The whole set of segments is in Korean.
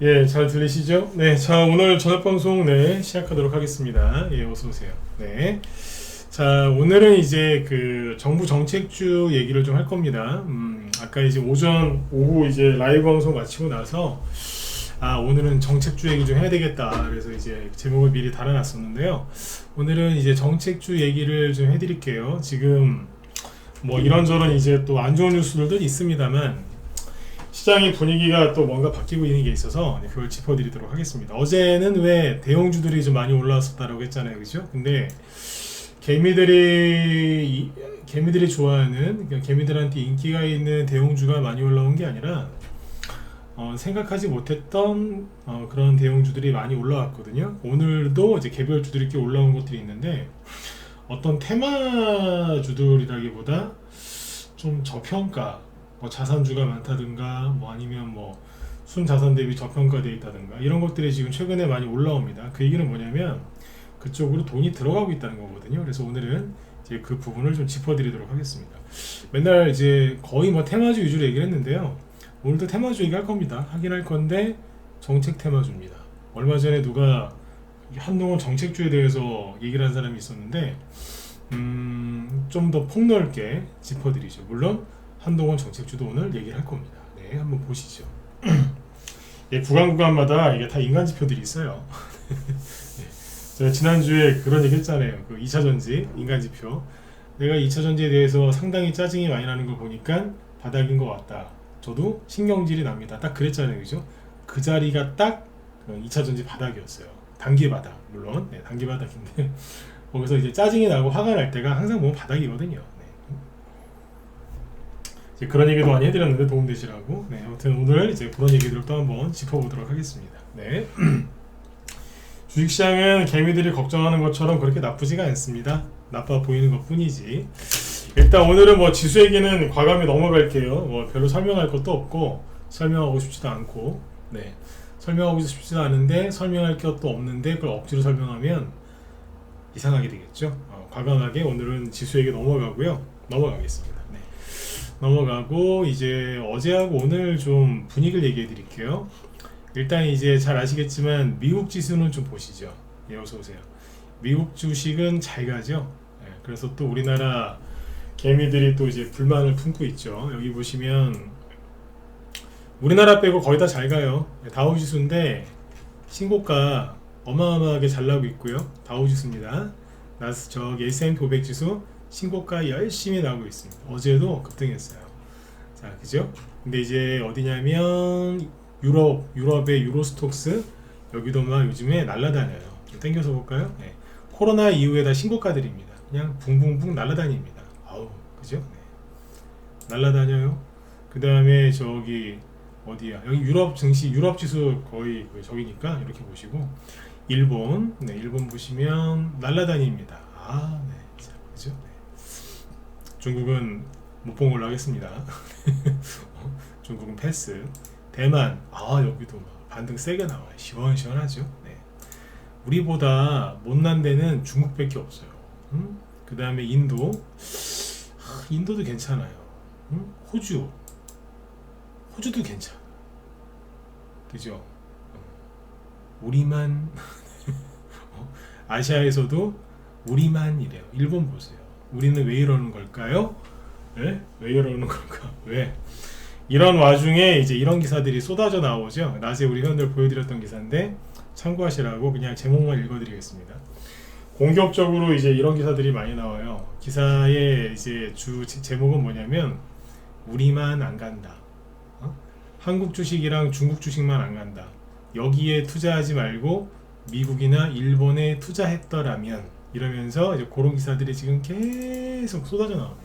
예, 잘 들리시죠? 네, 자, 오늘 저녁 방송 네, 시작하도록 하겠습니다. 예, 어서 오세요. 네. 자, 오늘은 이제 그 정부 정책주 얘기를 좀 할 겁니다. 아까 이제 오후 이제 라이브 방송 마치고 나서 오늘은 정책주 얘기 좀 해야 되겠다. 그래서 이제 제목을 미리 달아놨었는데요. 오늘은 이제 정책주 얘기를 좀 해드릴게요. 지금 뭐 이런저런 이제 또 안 좋은 뉴스들도 있습니다만 시장의 분위기가 또 뭔가 바뀌고 있는 게 있어서 그걸 짚어드리도록 하겠습니다. 어제는 왜 대형주들이 좀 많이 올라왔었다라고 했잖아요, 그죠? 근데 개미들이 좋아하는, 그러니까 개미들한테 인기가 있는 대형주가 많이 올라온 게 아니라 생각하지 못했던 그런 대형주들이 많이 올라왔거든요. 오늘도 이제 개별주들이 꽤 올라온 것들이 있는데 어떤 테마주들이라기보다 좀 저평가, 뭐 자산주가 많다든가 뭐 아니면 뭐 순자산 대비 저평가되어 있다든가 이런 것들이 지금 최근에 많이 올라옵니다. 그 얘기는 뭐냐면 그쪽으로 돈이 들어가고 있다는 거거든요. 그래서 오늘은 이제 그 부분을 좀 짚어드리도록 하겠습니다. 맨날 이제 거의 뭐 테마주 위주로 얘기를 했는데요. 오늘도 테마주 얘기할 겁니다. 하긴 할 건데 정책 테마주입니다. 얼마 전에 누가 한동안 정책주에 대해서 얘기를 한 사람이 있었는데 좀 더 폭넓게 짚어드리죠. 물론 한동훈 정책주도 오늘 얘기를 할 겁니다. 네, 한번 보시죠. 예, 구간마다 이게 다 인간 지표들이 있어요. 네, 제가 지난주에 그런 얘기 했잖아요. 그 2차 전지 인간 지표. 내가 2차 전지에 대해서 상당히 짜증이 많이 나는 걸 보니까 바닥인 것 같다. 저도 신경질이 납니다. 딱 그랬잖아요. 그죠? 그 자리가 딱 2차 전지 바닥이었어요. 단기 바닥. 물론 네, 단기 바닥인데 거기서 이제 짜증이 나고 화가 날 때가 항상 보면 바닥이거든요. 그런 얘기도 많이 해드렸는데 도움되시라고. 네, 아무튼 오늘 이제 그런 얘기들을 또 한번 짚어보도록 하겠습니다. 네. 주식시장은 개미들이 걱정하는 것처럼 그렇게 나쁘지가 않습니다. 나빠 보이는 것 뿐이지. 일단 오늘은 뭐 지수 얘기는 과감히 넘어갈게요. 뭐 별로 설명할 것도 없고 설명하고 싶지도 않고, 네, 설명하고 싶지도 않은데 설명할 것도 없는데 그걸 억지로 설명하면 이상하게 되겠죠. 과감하게 오늘은 지수 얘기 넘어가겠습니다. 네. 넘어가고 이제 어제하고 오늘 좀 분위기를 얘기해 드릴게요. 일단 이제 잘 아시겠지만 미국 지수는 좀 보시죠. 예, 어서 오세요. 미국 주식은 잘 가죠. 예, 그래서 또 우리나라 개미들이 또 이제 불만을 품고 있죠. 여기 보시면 우리나라 빼고 거의 다 잘 가요. 예, 다우 지수인데 신고가 어마어마하게 잘 나오고 있고요. 다우 지수입니다. 저기 S&P 500 지수 신고가 열심히 나오고 있습니다. 어제도 급등했어요. 자, 그죠? 근데 이제 어디냐면 유럽의 유로스톡스 여기도 막 요즘에 날라다녀요. 좀 땡겨서 볼까요? 네. 코로나 이후에 다 신고가들입니다. 그냥 붕붕붕 날라다닙니다. 아우, 그죠? 네. 날라다녀요. 그 다음에 저기 어디야? 여기 유럽 증시, 유럽 지수 거의 저기니까 이렇게 보시고 일본, 네, 일본 보시면 날라다닙니다. 네, 자, 그죠? 네. 중국은 못 본 걸로 하겠습니다. 중국은 패스. 대만, 여기도 막 반등 세게 나와요. 시원시원하죠. 네. 우리보다 못난 데는 중국밖에 없어요. 그 다음에 인도도 괜찮아요. 호주도 괜찮아. 그죠? 우리만 아시아에서도 우리만 이래요. 일본 보세요. 우리는 왜 이러는 걸까요? 네? 왜 이러는 걸까? 왜? 이런 와중에 이제 이런 기사들이 쏟아져 나오죠. 낮에 우리 회원들 보여드렸던 기사인데 참고하시라고 그냥 제목만 읽어드리겠습니다. 공격적으로 이제 이런 기사들이 많이 나와요. 기사의 이제 제목은 뭐냐면 우리만 안 간다. 한국 주식이랑 중국 주식만 안 간다. 여기에 투자하지 말고 미국이나 일본에 투자했더라면 이러면서 이제 그런 기사들이 지금 계속 쏟아져 나옵니다.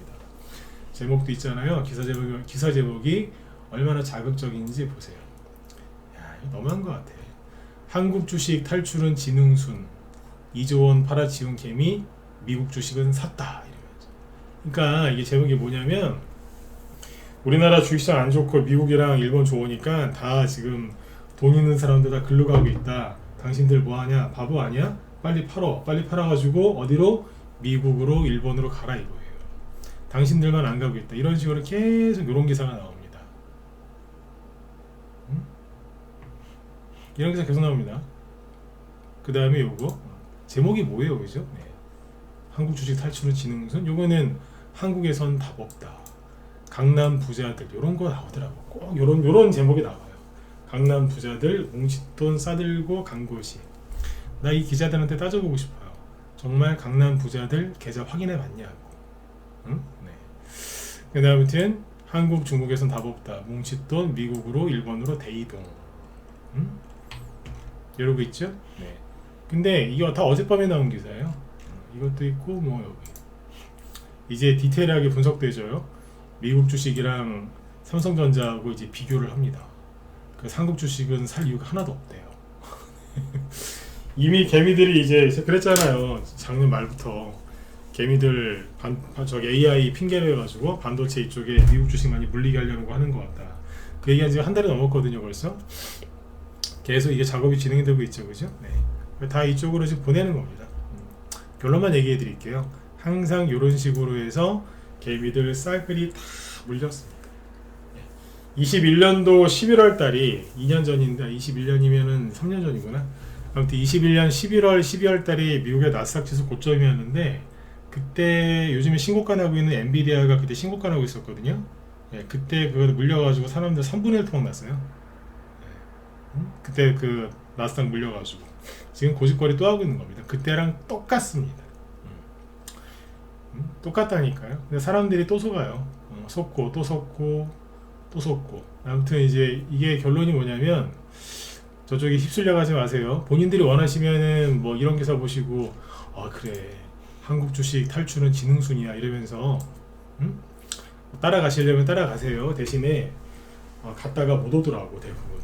제목도 있잖아요. 기사 제목이 얼마나 자극적인지 보세요. 야, 이거 너무한 것 같아. 한국 주식 탈출은 지능순, 2조 원 팔아치운 개미, 미국 주식은 샀다. 이러면서. 그러니까 이게 제목이 뭐냐면 우리나라 주식시장 안 좋고 미국이랑 일본 좋으니까 다 지금 돈 있는 사람들 다 글로 가고 있다. 당신들 뭐하냐? 바보 아니야? 빨리 팔아가지고 어디로? 미국으로 일본으로 가라 이거예요. 당신들만 안 가고 있다. 이런 식으로 계속 이런 기사가 나옵니다. 이런 기사 계속 나옵니다. 그 다음에 요거 제목이 뭐예요, 그죠? 네. 한국 주식 탈출은 지능선. 요거는 한국에선 답 없다. 강남 부자들 요런 거 나오더라고. 꼭 요런 제목이 나와요. 강남 부자들 뭉칫돈 싸들고 간 곳이. 나 이 기자들한테 따져보고 싶어요. 정말 강남 부자들 계좌 확인해 봤냐고. 응? 네. 그 다음에 아무튼 한국 중국에선 답 없다. 뭉칫돈 미국으로 일본으로 대이동. 응? 이러고 있죠? 네. 근데 이거 다 어젯밤에 나온 기사예요. 이것도 있고 뭐 여기 이제 디테일하게 분석되죠. 미국 주식이랑 삼성전자하고 이제 비교를 합니다. 그 한국 주식은 살 이유가 하나도 없대요. 이미 개미들이 이제 그랬잖아요. 작년 말부터 개미들 저기 AI 핑계를 해가지고 반도체 이쪽에 미국 주식 많이 물리게 하려고 하는 것 같다. 그 얘기한 지가 한 달이 넘었거든요, 벌써. 계속 이게 작업이 진행되고 있죠, 그죠? 네. 다 이쪽으로 지금 보내는 겁니다. 결론만 얘기해 드릴게요. 항상 이런 식으로 해서 개미들 쌀그리 다 물렸습니다. 21년도 11월 달이 2년 전인데 21년이면은 3년 전이구나. 아무튼 21년 11월 12월 달이 미국의 나스닥 지수 고점이었는데 그때 요즘에 신고가 나고 있는 엔비디아가 그때 신고가 나고 있었거든요. 예, 그때 그거 물려가지고 사람들 3분의 1 토막 났어요. 예. 그때 그 나스닥 물려가지고 지금 고집거리 또 하고 있는 겁니다. 그때랑 똑같습니다. 똑같다니까요. 근데 사람들이 또 속아요. 속고 또 속고 또 속고. 아무튼 이제 이게 결론이 뭐냐면 저쪽에 휩쓸려 가지 마세요. 본인들이 원하시면은 뭐 이런 기사 보시고 그래 한국 주식 탈출은 지능순이야 이러면서 따라가시려면 따라가세요. 대신에 갔다가 못 오더라고 대부분.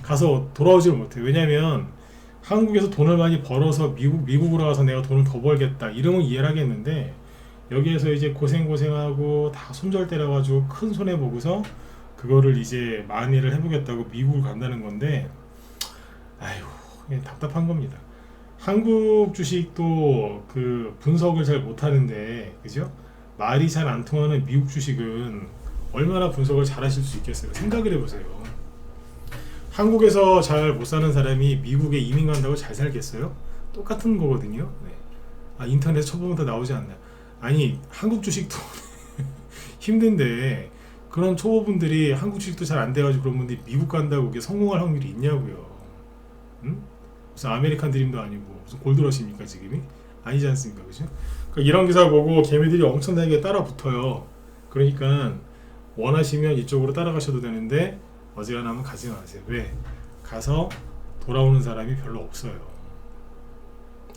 가서 돌아오지를 못해. 왜냐면 한국에서 돈을 많이 벌어서 미국으로 가서 내가 돈을 더 벌겠다 이러면 이해를 하겠는데 여기에서 이제 고생하고 다 손절 때려가지고 큰 손해 보고서 그거를 이제 만회를 해보겠다고 미국을 간다는 건데 아휴 답답한 겁니다. 한국 주식도 그 분석을 잘 못하는데 그죠? 말이 잘 안 통하는 미국 주식은 얼마나 분석을 잘 하실 수 있겠어요? 생각을 해보세요. 한국에서 잘 못 사는 사람이 미국에 이민 간다고 잘 살겠어요? 똑같은 거거든요. 네. 인터넷 쳐보면 다 나오지 않나? 아니 한국 주식도 힘든데 그런 초보분들이 한국 주식도 잘 안 돼가지고 그런 분들이 미국 간다고 그게 성공할 확률이 있냐고요. 응? 무슨 아메리칸 드림도 아니고 무슨 골드러시입니까 지금이? 아니지 않습니까, 그죠? 그러니까 이런 기사 보고 개미들이 엄청나게 따라 붙어요. 그러니까 원하시면 이쪽으로 따라가셔도 되는데 어지간하면 가지 마세요. 왜? 가서 돌아오는 사람이 별로 없어요.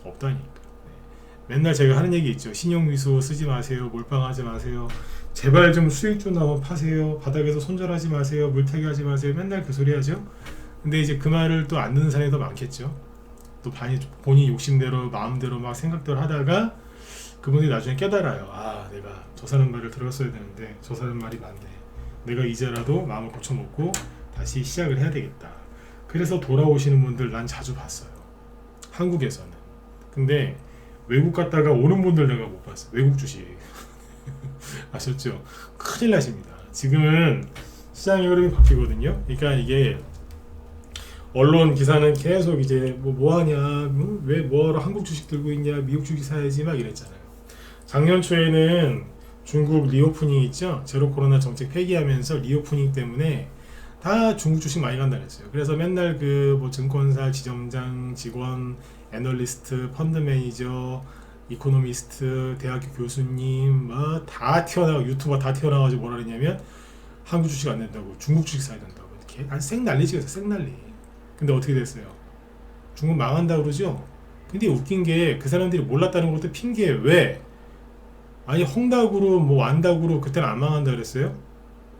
없다니까. 네. 맨날 제가 하는 얘기 있죠. 신용위수 쓰지 마세요. 몰빵하지 마세요. 제발 좀 수익 좀 나오면 파세요. 바닥에서 손절하지 마세요. 물타기 하지 마세요. 맨날 그 소리 하죠. 근데 이제 그 말을 또 안 듣는 사람이 더 많겠죠. 또 본인 욕심대로 마음대로 막 생각대로 하다가 그분이 나중에 깨달아요. 내가 저 사람 말을 들었어야 되는데 저 사람 말이 맞네. 내가 이제라도 마음을 고쳐먹고 다시 시작을 해야 되겠다. 그래서 돌아오시는 분들 난 자주 봤어요. 한국에서는. 근데 외국 갔다가 오는 분들 내가 못 봤어요. 외국 주식. 아셨죠? 큰일 나십니다. 지금은 시장의 흐름이 바뀌거든요. 그러니까 이게 언론 기사는 계속 이제 뭐하냐, 왜 뭐하러 한국 주식 들고 있냐, 미국 주식 사야지 막 이랬잖아요. 작년 초에는 중국 리오프닝 있죠? 제로 코로나 정책 폐기하면서 리오프닝 때문에 다 중국 주식 많이 간다 그랬어요. 그래서 맨날 그 뭐 증권사 지점장, 직원, 애널리스트, 펀드 매니저, 이코노미스트, 대학교 교수님 뭐 다 튀어나와 유튜버 다 튀어나와가지고 뭐라 그랬냐면 한국 주식 안 된다고 중국 주식 사야 된다고 이렇게 생난리지 생난리. 근데 어떻게 됐어요? 중국 망한다 그러죠? 근데 웃긴 게 그 사람들이 몰랐다는 것도 핑계예요. 왜? 아니 헝다구로 뭐 완다구로 그때는 안 망한다 그랬어요?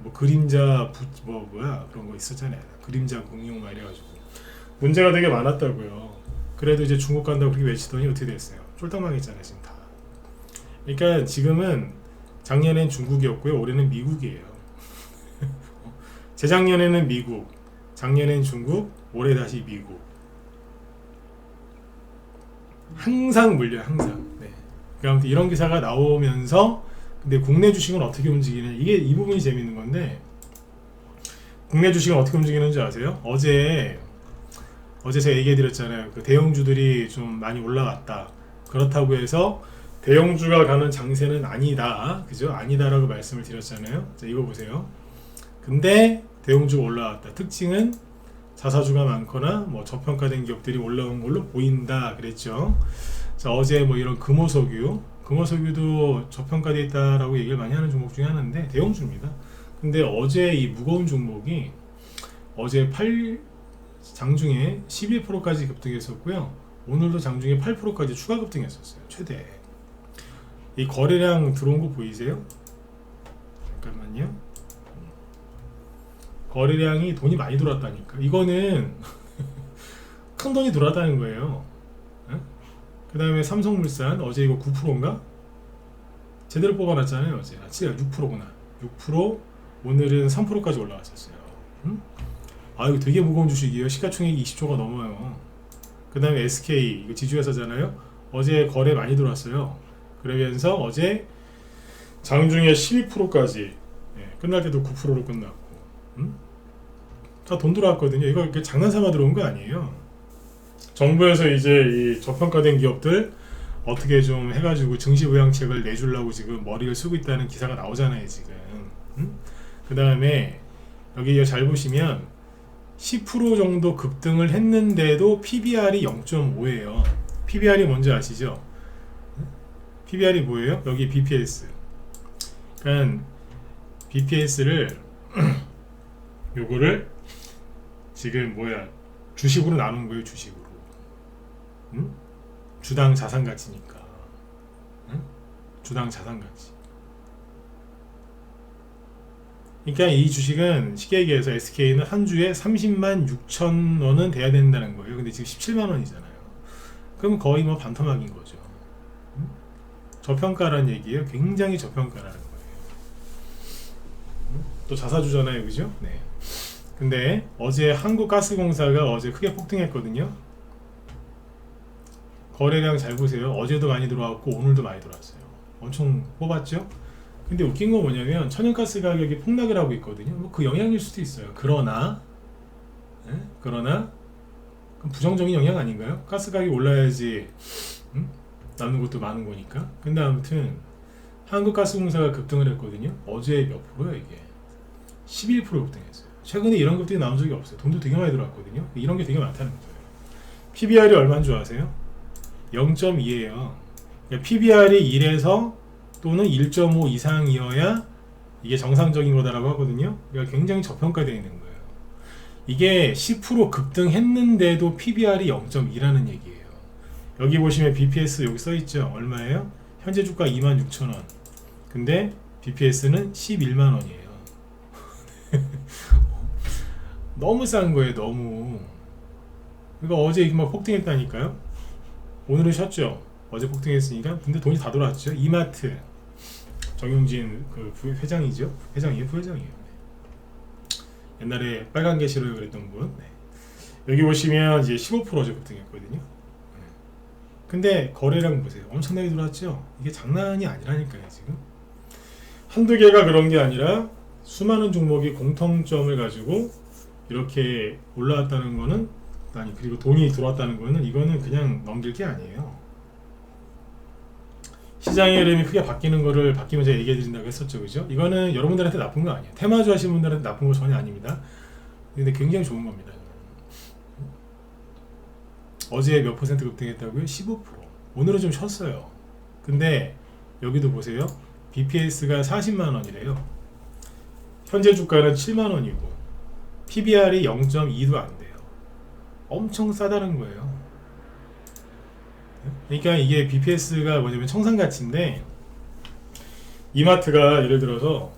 뭐 그림자 뭐야 그런 거 있었잖아요. 그림자 공룡 막 이래가지고 문제가 되게 많았다고요. 그래도 이제 중국 간다고 그렇게 외치더니 어떻게 됐어요? 쫄딱 망했잖아요 지금 다. 그러니까 지금은 작년엔 중국이었고요. 올해는 미국이에요. 재작년에는 미국, 작년엔 중국, 올해 다시 미국. 항상 물려요, 항상. 네. 그러니까 아무튼 이런 기사가 나오면서 근데 국내 주식은 어떻게 움직이냐 이 부분이 재밌는 건데 국내 주식은 어떻게 움직이는지 아세요? 어제 제가 얘기해 드렸잖아요. 그 대형주들이 좀 많이 올라갔다. 그렇다고 해서 대형주가 가는 장세는 아니다. 그죠? 아니다라고 말씀을 드렸잖아요. 자, 이거 보세요. 근데 대형주가 올라왔다. 특징은 자사주가 많거나 뭐 저평가된 기업들이 올라온 걸로 보인다 그랬죠. 자, 어제 뭐 이런 금호석유도 저평가되어 있다라고 얘기를 많이 하는 종목 중에 하나인데 대형주입니다. 근데 어제 이 무거운 종목이 어제 장중에 11%까지 급등했었고요. 오늘도 장중에 8%까지 추가 급등했었어요. 최대. 이 거래량 들어온 거 보이세요? 잠깐만요. 거래량이 돈이 많이 들어왔다니까. 이거는 큰 돈이 들어왔다는 거예요. 그 다음에 삼성물산 어제 이거 9%인가? 제대로 뽑아놨잖아요. 어제. 아, 6%구나. 6%. 오늘은 3%까지 올라왔었어요. 아, 이거 되게 무거운 주식이에요. 시가총액이 20조가 넘어요. 그 다음에 SK, 이거 지주회사잖아요. 어제 거래 많이 들어왔어요. 그러면서 어제 장중에 12%까지 끝날 때도 9%로 끝났고, 다 돈 들어왔거든요. 이거 이렇게 장난삼아 들어온 거 아니에요. 정부에서 이제 이 저평가된 기업들 어떻게 좀 해가지고 증시부양책을 내주려고 지금 머리를 쓰고 있다는 기사가 나오잖아요, 지금. 그 다음에 여기 잘 보시면 10% 정도 급등을 했는데도 PBR이 0.5예요. PBR이 뭔지 아시죠? PBR이 뭐예요? 여기 BPS. 그러니까 BPS를 요거를 지금 주식으로 나눈 거예요. 주식으로. 주당 자산가치니까. 주당 자산가치. 그러니까 이 주식은 쉽게 얘기해서 SK는 한 주에 30만 6천 원은 돼야 된다는 거예요. 근데 지금 17만 원이잖아요. 그럼 거의 뭐 반토막인 거죠. 저평가라는 얘기예요. 굉장히 저평가라는 거예요. 또 자사주잖아요, 그죠? 네. 근데 어제 한국가스공사가 어제 크게 폭등했거든요. 거래량 잘 보세요. 어제도 많이 들어왔고 오늘도 많이 들어왔어요. 엄청 뽑았죠? 근데 웃긴 건 뭐냐면 천연가스 가격이 폭락을 하고 있거든요. 뭐 그 영향일 수도 있어요. 그러나 그럼 부정적인 영향 아닌가요? 가스 가격이 올라야지 남는 것도 많은 거니까. 근데 아무튼 한국가스공사가 급등을 했거든요. 어제 몇 프로야 이게? 11% 급등했어요. 최근에 이런 급등이 나온 적이 없어요. 돈도 되게 많이 들어왔거든요. 이런 게 되게 많다는 거예요. PBR이 얼마인 줄 아세요? 0.2예요. 그러니까 PBR이 1에서 또는 1.5 이상이어야 이게 정상적인 거다라고 하거든요. 그러니까 굉장히 저평가되어 있는 거예요. 이게 10% 급등했는데도 PBR이 0.2라는 얘기예요. 여기 보시면 BPS 여기 써있죠. 얼마예요? 현재 주가 26,000원. 근데 BPS는 11만원이에요. 너무 싼 거예요. 너무. 그러니까 어제 이게 막 폭등했다니까요. 오늘은 쉬었죠. 어제 폭등했으니까. 근데 돈이 다 돌아왔죠. 이마트 정용진 그 회장이죠. 회장이에요? 부회장이에요. 네. 옛날에 빨간 게 싫어요 그랬던 분. 네. 여기 보시면 이제 15% 어제 급등했거든요. 네. 근데 거래량 보세요. 엄청나게 들어왔죠. 이게 장난이 아니라니까요. 지금 한두 개가 그런 게 아니라 수많은 종목이 공통점을 가지고 이렇게 올라왔다는 거는, 아니 그리고 돈이 들어왔다는 거는, 이거는 그냥 넘길 게 아니에요. 시장의 흐름이 크게 바뀌는 거를 바뀌면 제가 얘기해 드린다고 했었죠. 그죠? 이거는 여러분들한테 나쁜 거 아니에요. 테마주 하시는 분들한테 나쁜 거 전혀 아닙니다. 근데 굉장히 좋은 겁니다. 어제 몇 퍼센트 급등했다고요? 15%. 오늘은 좀 쉬었어요. 근데 여기도 보세요. BPS가 40만 원이래요. 현재 주가는 7만 원이고 PBR이 0.2도 안 돼요. 엄청 싸다는 거예요. 그러니까 이게 BPS가 뭐냐면 청산가치인데, 이마트가 예를 들어서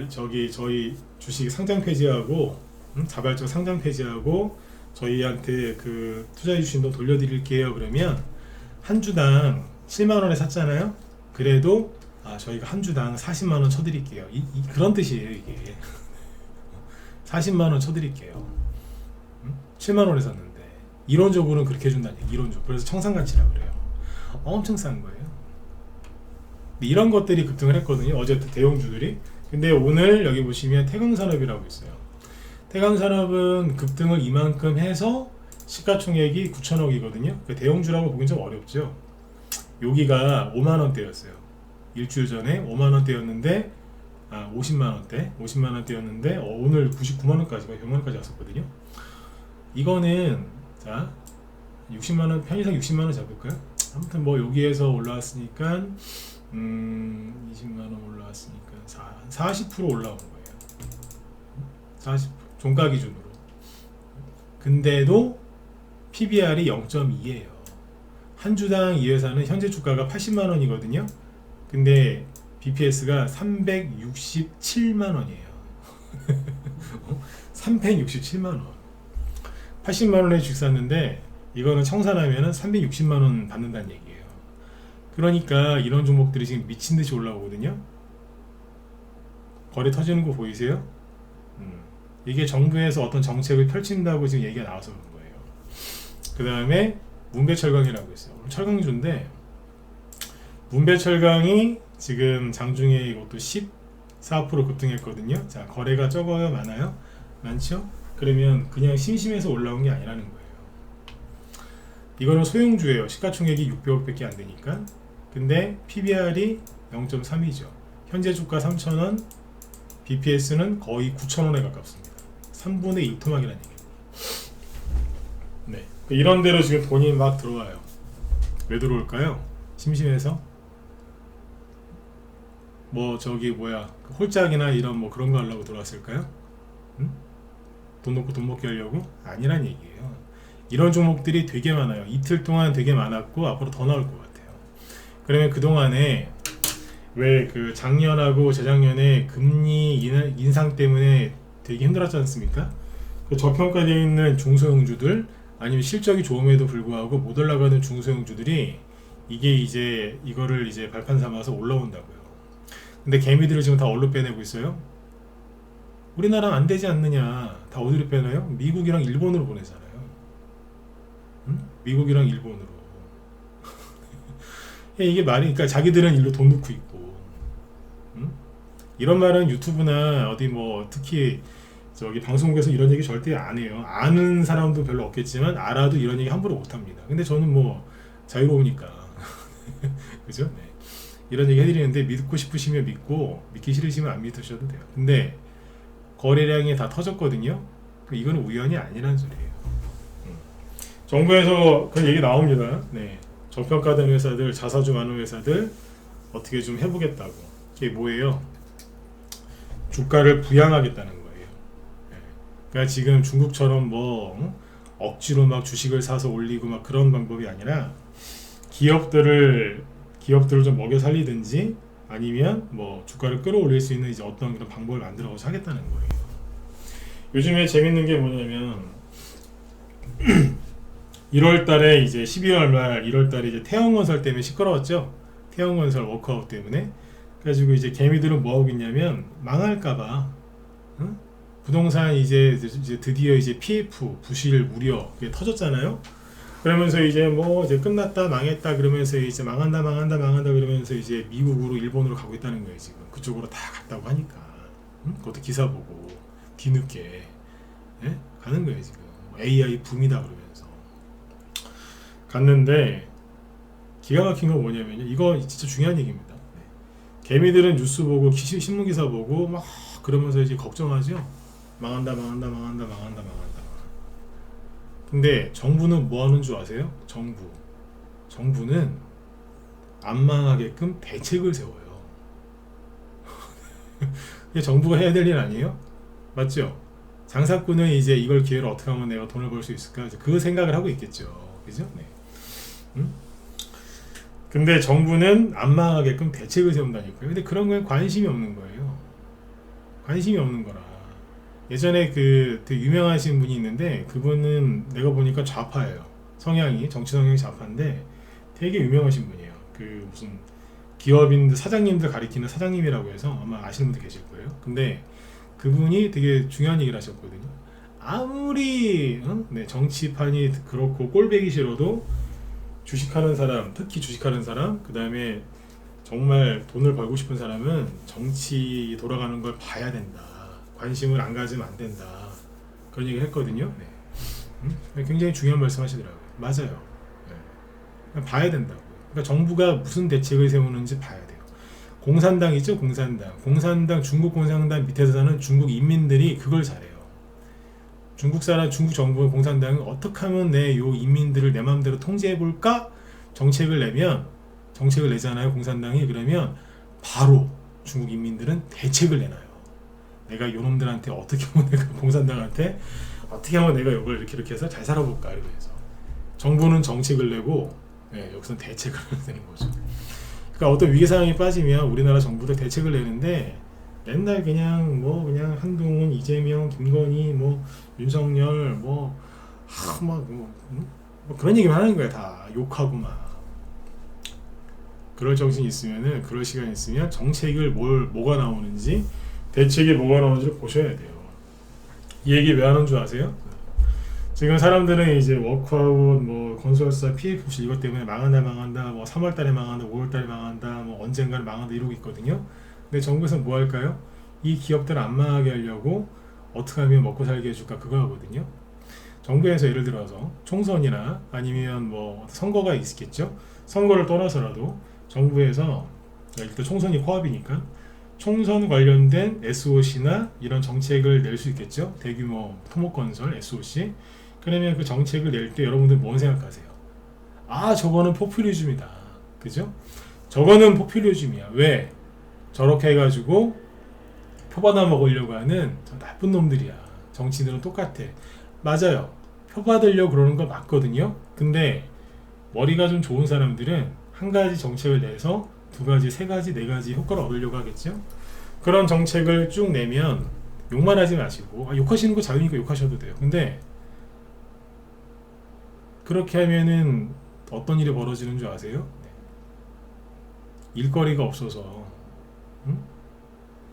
저희 주식 상장 폐지하고 자발적 상장 폐지하고 저희한테 그 투자해 주신 돈 돌려드릴게요. 그러면 한 주당 7만원에 샀잖아요. 그래도 저희가 한 주당 40만원 쳐드릴게요. 그런 뜻이에요. 이게 40만원 쳐드릴게요. 7만원에 샀는데 이론적으로는 그렇게 해준다는 얘기. 이론적으로. 그래서 청산가치라고 그래요. 엄청 싼 거예요. 이런 것들이 급등을 했거든요. 어제 대형주들이. 근데 오늘 여기 보시면 태광산업이라고 있어요. 태광산업은 급등을 이만큼 해서 시가총액이 9천억이거든요. 그 대형주라고 보기엔 좀 어렵죠. 여기가 5만원대였어요. 일주일 전에 5만원대였는데 50만원대였는데 오늘 99만원까지 100만원까지 왔었거든요. 이거는 자 60만원, 편의상 60만원 잡을까요? 아무튼 뭐 여기에서 올라왔으니까 20만원 올라왔으니까 40% 올라온 거예요. 40% 종가 기준으로. 근데도 PBR이 0.2예요. 한 주당 이 회사는 현재 주가가 80만원이거든요. 근데 BPS가 367만원이에요. 367만원. 80만원에 주식 샀는데 이거는 청산하면 360만원 받는다는 얘기예요. 그러니까 이런 종목들이 지금 미친듯이 올라오거든요. 거래 터지는 거 보이세요? 이게 정부에서 어떤 정책을 펼친다고 지금 얘기가 나와서 그런 거예요. 그 다음에 문배철강이라고 있어요. 철강주인데 문배철강이 지금 장중에 이것도 14% 급등했거든요. 자, 거래가 적어요? 많아요? 많죠? 그러면 그냥 심심해서 올라온 게 아니라는 거예요. 이거는 소형주예요. 시가총액이 600억 밖에 안 되니까. 근데 PBR이 0.3이죠. 현재 주가 3,000원, BPS는 거의 9,000원에 가깝습니다. 3분의 2 토막이라는 얘기입니다. 네. 이런 데로 지금 돈이 막 들어와요. 왜 들어올까요? 심심해서? 뭐 저기 뭐야 홀짝이나 이런 뭐 그런 거 하려고 들어왔을까요? 응? 돈 놓고 돈 먹게 하려고? 아니란 얘기예요. 이런 종목들이 되게 많아요. 이틀 동안 되게 많았고 앞으로 더 나올 것 같아요. 그러면 그동안에 왜 그 작년하고 재작년에 금리 인상 때문에 되게 힘들었지 않습니까? 그 저평가되어 있는 중소형주들 아니면 실적이 좋음에도 불구하고 못 올라가는 중소형주들이 이게 이제 이거를 이제 발판 삼아서 올라온다고요. 근데 개미들을 지금 다 어디로 빼내고 있어요? 우리나라는 안 되지 않느냐. 다 어디로 빼나요? 미국이랑 일본으로 보내잖아요. 응? 미국이랑 일본으로. 이게 말이, 그러니까 자기들은 일로 돈 넣고 있고. 응? 이런 말은 유튜브나 어디 뭐 특히 저기 방송국에서 이런 얘기 절대 안 해요. 아는 사람도 별로 없겠지만 알아도 이런 얘기 함부로 못 합니다. 근데 저는 뭐 자유로우니까. 그죠? 네. 이런 얘기 해드리는데 믿고 싶으시면 믿고 믿기 싫으시면 안 믿으셔도 돼요. 근데 거래량이 다 터졌거든요. 이거는 우연이 아니라는 소리예요. 정부에서 그 얘기 나옵니다. 네. 저평가된 회사들, 자사주 많은 회사들 어떻게 좀 해보겠다고. 이게 뭐예요? 주가를 부양하겠다는 거예요. 네. 그러니까 지금 중국처럼 뭐 억지로 막 주식을 사서 올리고 막 그런 방법이 아니라 기업들을 좀 먹여 살리든지 아니면 뭐 주가를 끌어올릴 수 있는 이제 어떤 그런 방법을 만들어서 하겠다는 거예요. 요즘에 재밌는 게 뭐냐면 1월달에 이제 12월 말 1월달에 이제 태영건설 때문에 시끄러웠죠. 태영건설 워크아웃 때문에. 그래가지고 이제 개미들은 뭐 하고 있냐면 망할까봐 응? 부동산 이제 드디어 이제 PF 부실 우려 그게 터졌잖아요. 그러면서 이제 뭐 이제 끝났다 망했다 그러면서 이제 망한다 그러면서 이제 미국으로 일본으로 가고 있다는 거예요. 지금 그쪽으로 다 갔다고 하니까 응? 그것도 기사 보고 뒤늦게 예? 가는 거예요. 지금 AI 붐이다 그러면서 갔는데 기가 막힌 건 뭐냐면요. 이거 진짜 중요한 얘기입니다. 네. 개미들은 뉴스 보고 신문 기사 보고 막 그러면서 이제 걱정하죠. 망한다. 근데 정부는 뭐 하는 줄 아세요? 정부는 안 망하게끔 대책을 세워요. 이게 정부가 해야 될 일 아니에요? 맞죠? 장사꾼은 이제 이걸 기회로 어떻게 하면 내가 돈을 벌 수 있을까? 그 생각을 하고 있겠죠. 그죠? 네. 응? 근데 정부는 안 망하게끔 대책을 세운다니까요. 근데 그런 거에 관심이 없는 거예요. 관심이 없는 거라. 예전에 그 되게 유명하신 분이 있는데 그분은 내가 보니까 좌파예요. 성향이 정치 성향이 좌파인데 되게 유명하신 분이에요. 그 무슨 기업인들 사장님들 가리키는 사장님이라고 해서 아마 아시는 분들 계실 거예요. 근데 그분이 되게 중요한 얘기를 하셨거든요. 아무리 네, 정치판이 그렇고 꼴배기 싫어도 주식하는 사람, 특히 주식하는 사람, 그 다음에 정말 돈을 벌고 싶은 사람은 정치 돌아가는 걸 봐야 된다. 관심을 안 가지면 안 된다. 그런 얘기를 했거든요. 네. 굉장히 중요한 말씀 하시더라고요. 맞아요. 네. 봐야 된다고. 그러니까 정부가 무슨 대책을 세우는지 봐야 돼요. 공산당이죠, 공산당. 공산당, 중국 공산당 밑에서 사는 중국 인민들이 그걸 잘해요. 중국 정부 공산당은 어떻게 하면 내 요 인민들을 내 마음대로 통제해 볼까? 정책을 내잖아요, 공산당이. 그러면 바로 중국 인민들은 대책을 내놔요. 내가 요놈들한테 어떻게 하면 내가 공산당한테 어떻게 하면 내가 이걸 이렇게 해서 잘 살아볼까 이러면서 정부는 정책을 내고 여기서는 대책을 내는 거죠. 그러니까 어떤 위기 상황이 빠지면 우리나라 정부도 대책을 내는데 맨날 그냥 한동훈, 이재명, 김건희, 윤석열 그런 얘기만 하는 거야. 다 욕하고 막. 그럴 정신이 있으면은 그럴 시간이 있으면 정책을 뭐가 나오는지 대책이 뭐가 나오는지를 보셔야 돼요. 이 얘기 왜 하는 줄 아세요? 지금 사람들은 이제 워크아웃, 건설사, PFC 이것 때문에 망한다, 3월달에 망한다, 5월달에 망한다, 언젠가는 망한다 이러고 있거든요. 근데 정부에서는 뭐 할까요? 이 기업들을 안 망하게 하려고 어떻게 하면 먹고 살게 해줄까 그거 하거든요. 정부에서 예를 들어서 총선이나 아니면 선거가 있겠죠. 선거를 떠나서라도 정부에서 일단 총선이 코앞이니까 총선 관련된 SOC나 이런 정책을 낼 수 있겠죠. 대규모 토목건설 SOC. 그러면 그 정책을 낼 때 여러분들 뭔 생각하세요? 아, 저거는 포퓰리즘이다. 그죠? 저거는 포퓰리즘이야. 왜? 저렇게 해가지고 표 받아 먹으려고 하는 저 나쁜 놈들이야. 정치인들은 똑같아. 맞아요. 표 받으려고 그러는 거 맞거든요. 근데 머리가 좀 좋은 사람들은 한 가지 정책을 내서 두 가지, 세 가지, 네 가지 효과를 얻으려고 하겠죠. 그런 정책을 쭉 내면 욕만 하지 마시고 욕하시는 거 자유니까 욕하셔도 돼요. 근데 그렇게 하면은 어떤 일이 벌어지는 줄 아세요? 일거리가 없어서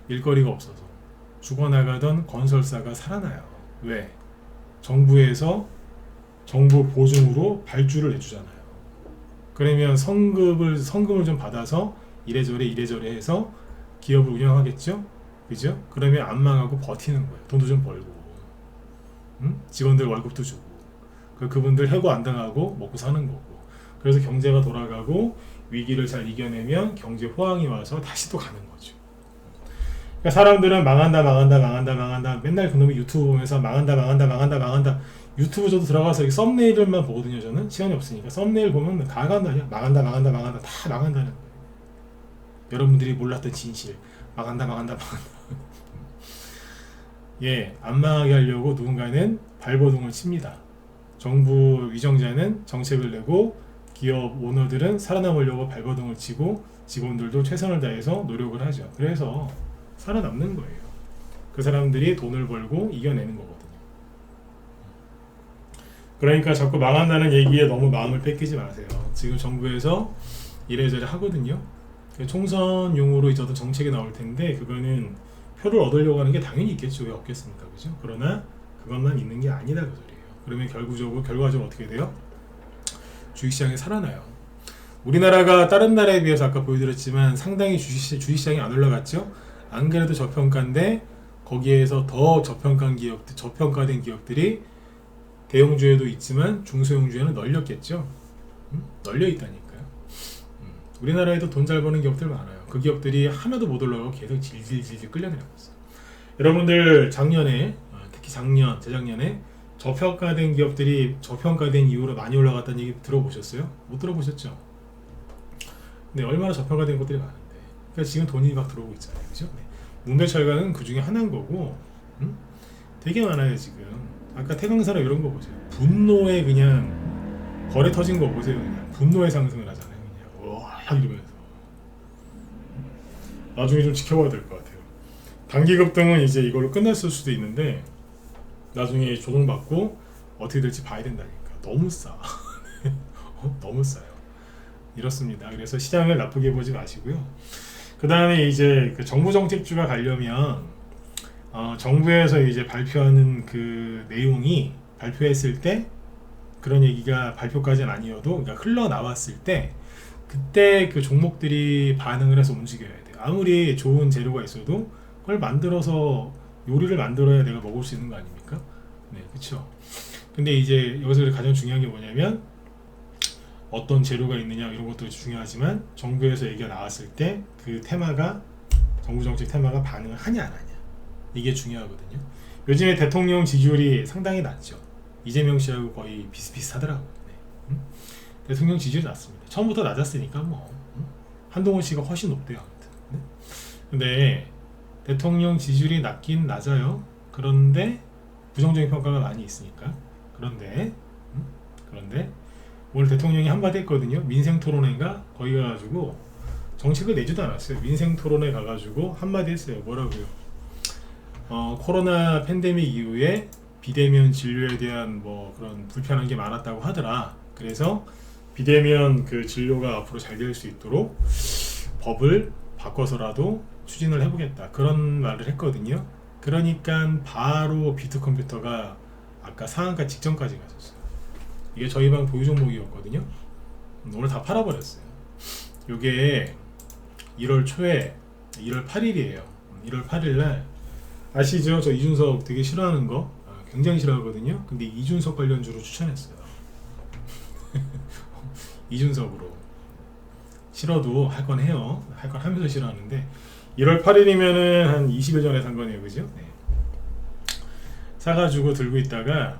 일거리가 없어서 죽어나가던 건설사가 살아나요. 왜? 정부에서 정부 보증으로 발주를 해주잖아요. 그러면 성금을 좀 받아서 이래저래 해서 기업을 운영하겠죠? 그죠? 그러면 안 망하고 버티는 거예요. 돈도 좀 벌고, 직원들 월급도 주고, 그분들 해고 안 당하고 먹고 사는 거고. 그래서 경제가 돌아가고 위기를 잘 이겨내면 경제 호황이 와서 다시 또 가는 거죠. 그러니까 사람들은 망한다. 맨날 그놈이 유튜브 보면서 망한다. 유튜브 저도 들어가서 이렇게 썸네일만 보거든요. 저는 시간이 없으니까 썸네일 보면 다 망한다, 다 망한다는 거예요. 여러분들이 몰랐던 진실, 망한다. 예, 안 망하게 하려고 누군가는 발버둥을 칩니다. 정부 위정자는 정책을 내고 기업 오너들은 살아남으려고 발버둥을 치고 직원들도 최선을 다해서 노력을 하죠. 그래서 살아남는 거예요. 그 사람들이 돈을 벌고 이겨내는 거거든요. 그러니까 자꾸 망한다는 얘기에 너무 마음을 뺏기지 마세요. 지금 정부에서 이래저래 하거든요. 총선용으로 이제 어떤 정책이 나올 텐데 그거는 표를 얻으려고 하는 게 당연히 있겠죠. 왜 없겠습니까? 그죠? 그러나 그것만 있는 게 아니다 그 소리예요. 그러면 결과적으로 어떻게 돼요? 주식시장이 살아나요. 우리나라가 다른 나라에 비해서 아까 보여드렸지만 상당히 주식시장이 안 올라갔죠. 안 그래도 저평가인데 거기에서 더 저평가된 기업들이 대형주에도 있지만 중소형주에는 널렸겠죠. 널려 있다니까요. 우리나라에도 돈 잘 버는 기업들 많아요. 그 기업들이 하나도 못 올라가고 계속 질질 끌려내고 있어요. 여러분들 작년에, 특히 재작년에 저평가된 기업들이 저평가된 이후로 많이 올라갔다는 얘기 들어보셨어요? 못 들어보셨죠? 네, 얼마나 저평가된 것들이 많은데. 그러니까 지금 돈이 막 들어오고 있잖아요. 그죠? 네. 문배철강은 그 중에 하나인 거고, 되게 많아요, 지금. 아까 태강사랑 이런 거 보세요. 분노에 그냥 거래 터진 거 보세요. 그냥 분노에 상승을 하잖아요. 그냥 와 이러면서 나중에 좀 지켜봐야 될 것 같아요. 단기 급등은 이제 이걸로 끝났을 수도 있는데 나중에 조정받고 어떻게 될지 봐야 된다니까. 너무 싸. 너무 싸요. 이렇습니다. 그래서 시장을 나쁘게 보지 마시고요. 그 다음에 이제 그 정부 정책주가 가려면 정부에서 이제 발표하는 그 내용이 발표했을 때 그런 얘기가 발표까지는 아니어도 그러니까 흘러나왔을 때 그때 그 종목들이 반응을 해서 움직여야 돼요. 아무리 좋은 재료가 있어도 그걸 만들어서 요리를 만들어야 내가 먹을 수 있는 거 아닙니까? 네, 그렇죠. 근데 이제 여기서 가장 중요한 게 뭐냐면 어떤 재료가 있느냐 이런 것도 중요하지만 정부에서 얘기가 나왔을 때 그 테마가 정부 정책 테마가 반응을 하냐 안 하냐 이게 중요하거든요. 요즘에 대통령 지지율이 상당히 낮죠. 이재명 씨하고 거의 비슷비슷하더라고요. 네. 대통령 지지율이 낮습니다. 처음부터 낮았으니까 뭐 한동훈 씨가 훨씬 높대요. 아무튼. 네. 근데 대통령 지지율이 낮긴 낮아요. 그런데 부정적인 평가가 많이 있으니까. 그런데 오늘 대통령이 한마디 했거든요. 민생토론회가 거기 가가지고 정책을 내지도 않았어요. 민생토론회 가가지고 한마디 했어요. 뭐라고요? 코로나 팬데믹 이후에 비대면 진료에 대한 뭐 그런 불편한 게 많았다고 하더라. 그래서 비대면 그 진료가 앞으로 잘 될 수 있도록 법을 바꿔서라도 추진을 해보겠다. 그런 말을 했거든요. 그러니까 바로 비트컴퓨터가 아까 상한가 직전까지 갔었어요. 이게 저희 방 보유 종목이었거든요. 오늘 다 팔아버렸어요. 이게 1월 초에 1월 8일이에요. 1월 8일날 아시죠? 저 이준석 되게 싫어하는 거 굉장히 싫어하거든요. 근데 이준석 관련주로 추천했어요. 이준석으로 싫어도 할 건 해요. 할 건 하면서 싫어하는데 1월 8일이면은 한 20일 전에 산 거네요. 그죠? 네. 사가지고 들고 있다가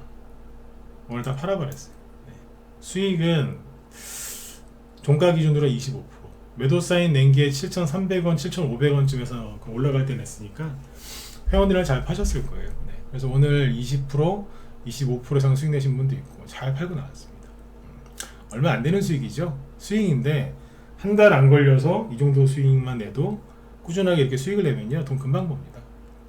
오늘 다 팔아버렸어요. 네. 수익은 종가 기준으로 25%. 매도 사인 낸 게 7,300원, 7,500원쯤에서 올라갈 때 냈으니까 회원들은 잘 파셨을 거예요. 네. 그래서 오늘 20%, 25% 이상 수익 내신 분도 있고 잘 팔고 나왔습니다. 얼마 안 되는 수익이죠. 수익인데 한 달 안 걸려서 이 정도 수익만 내도 꾸준하게 이렇게 수익을 내면요 돈 금방 법니다.